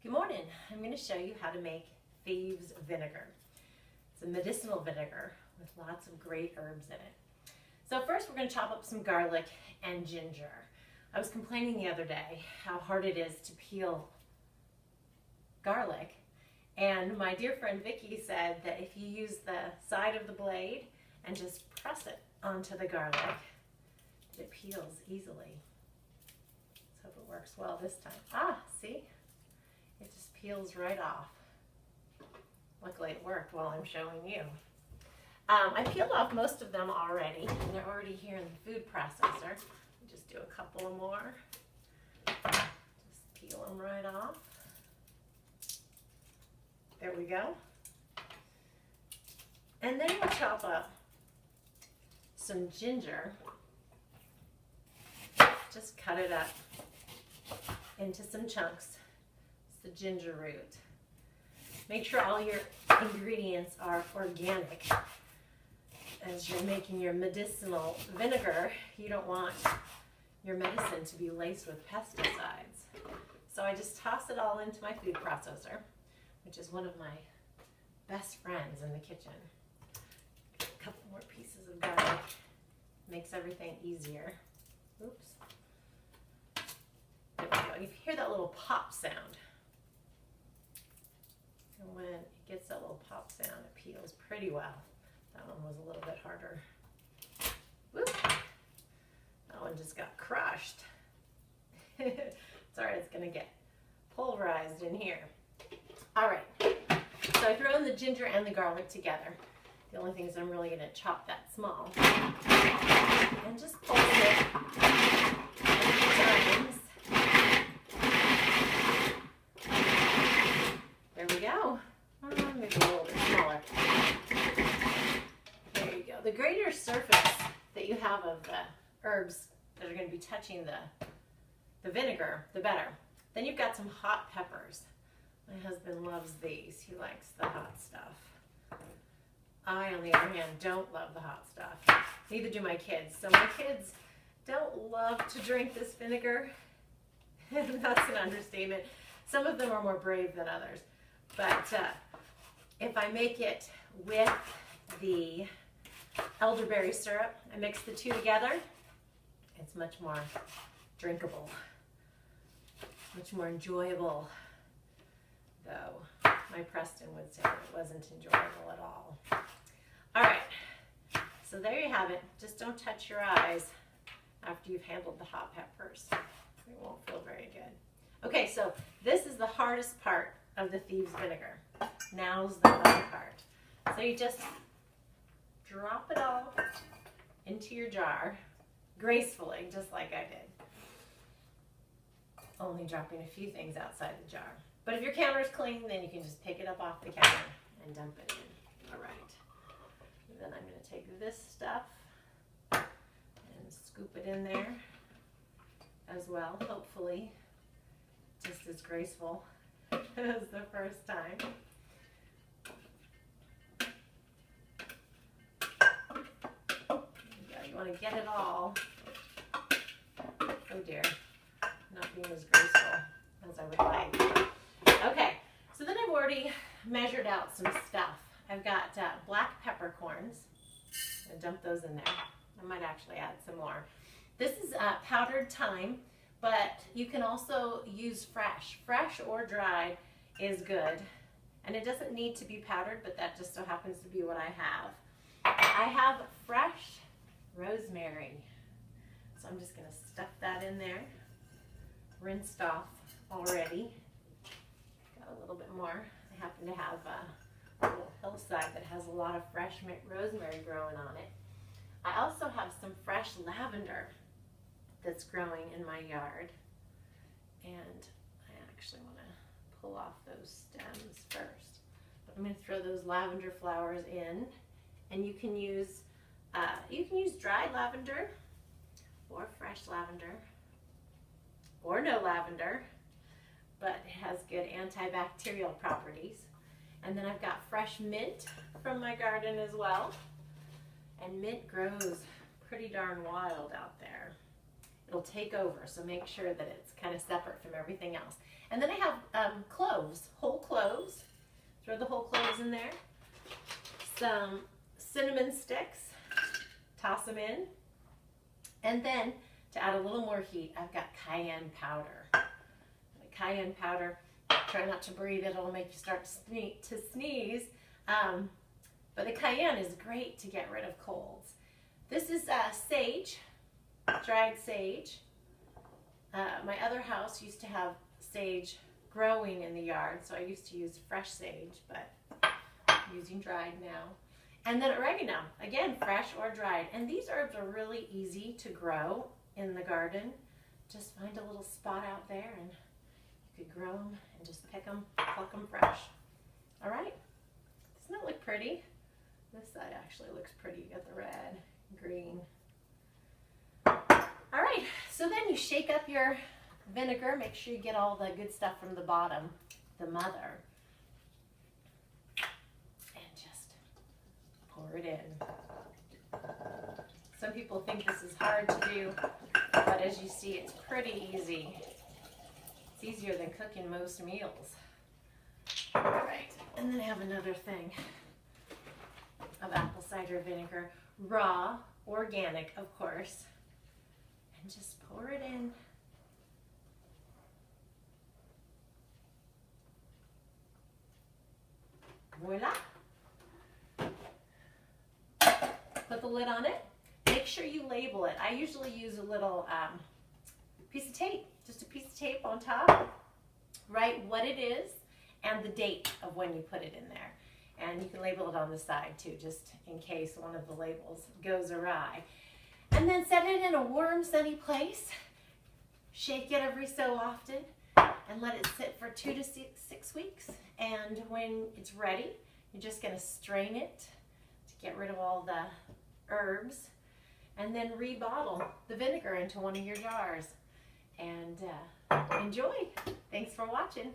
Good morning. I'm going to show you how to make Thieves Vinegar. It's a medicinal vinegar with lots of great herbs in it. So first we're going to chop up some garlic and ginger. I was complaining the other day how hard it is to peel garlic, and my dear friend Vicky said that if you use the side of the blade and just press it onto the garlic, it peels easily. Let's hope it works well this time. Ah, see? It just peels right off. Luckily it worked while I'm showing you. I peeled off most of them already, and they're already here in the food processor. Just do a couple more. Just peel them right off. There we go. And then we'll chop up some ginger. Just cut it up into some chunks. It's the ginger root. Make sure all your ingredients are organic. As you're making your medicinal vinegar, you don't want your medicine to be laced with pesticides. So I just toss it all into my food processor, which is one of my best friends in the kitchen. A couple more pieces of garlic. Makes everything easier. Oops. There we go. You hear that little pop sound. And when it gets that little pop sound, it peels pretty well. That one was a little bit harder. Whoop. That one just got crushed. It's alright, it's gonna get pulverized in here. Alright, so I throw in the ginger and the garlic together. The only thing is I'm really gonna chop that small. And just pulse it a few times. There we go. Maybe a little bit smaller. There you go. The greater surface that you have of the herbs that are going to be touching the vinegar, the better. Then you've got some hot peppers. My husband loves these. He likes the hot stuff. I, on the other hand, don't love the hot stuff. Neither do my kids. So my kids don't love to drink this vinegar. That's an understatement. Some of them are more brave than others. But if I make it with the elderberry syrup, I mix the two together, it's much more drinkable, much more enjoyable, though my Preston would say it wasn't enjoyable at all. All right, so there you have it. Just don't touch your eyes after you've handled the hot peppers. It won't feel very good. Okay, so this is the hardest part of the Thieves Vinegar. Now's the fun part. So you just drop it all into your jar, gracefully, just like I did. Only dropping a few things outside the jar. But if your counter's clean, then you can just pick it up off the counter and dump it in. All right. And then I'm going to take this stuff and scoop it in there as well, hopefully just as graceful as the first time. You want to get it all. Oh dear, not being as graceful as I would like. Okay, so then I've already measured out some stuff. I've got black peppercorns. I'm going to dump those in there. I might actually add some more. This is powdered thyme, but you can also use fresh. Fresh or dried is good. And it doesn't need to be powdered, but that just so happens to be what I have. I have fresh rosemary. So I'm just going to stuff that in there. Rinsed off already. Got a little bit more. I happen to have a little hillside that has a lot of fresh rosemary growing on it. I also have some fresh lavender that's growing in my yard. And I actually want to pull off those stems first. But I'm going to throw those lavender flowers in. And you can use dried lavender or fresh lavender or no lavender, but it has good antibacterial properties. And then I've got fresh mint from my garden as well. And mint grows pretty darn wild out there. It'll take over, so make sure that it's kind of separate from everything else. And then I have cloves, whole cloves. Throw the whole cloves in there. Some cinnamon sticks, toss them in. And then to add a little more heat, I've got cayenne powder. The cayenne powder, try not to breathe, it'll make you start to sneeze. But the cayenne is great to get rid of colds. This is sage, dried sage. My other house used to have sage growing in the yard, so I used to use fresh sage, but I'm using dried now. And then oregano, again, fresh or dried. And these herbs are really easy to grow in the garden. Just find a little spot out there and you could grow them and just pick them, pluck them fresh. All right, doesn't it look pretty? This side actually looks pretty. You got the red, green. All right, so then you shake up your vinegar. Make sure you get all the good stuff from the bottom, the mother. And just pour it in. Some people think this is hard to do, but as you see, it's pretty easy. It's easier than cooking most meals. All right, and then I have another thing of apple cider vinegar, raw, organic, of course, and just pour it in. Voila. Put the lid on it. Make sure you label it. I usually use a little piece of tape, just a piece of tape on top. Write what it is and the date of when you put it in there. And you can label it on the side too, just in case one of the labels goes awry. And then set it in a warm, sunny place. Shake it every so often and let it sit for 2 to 6 weeks. And when it's ready, you're just gonna strain it to get rid of all the herbs and then rebottle the vinegar into one of your jars. And enjoy. Thanks for watching.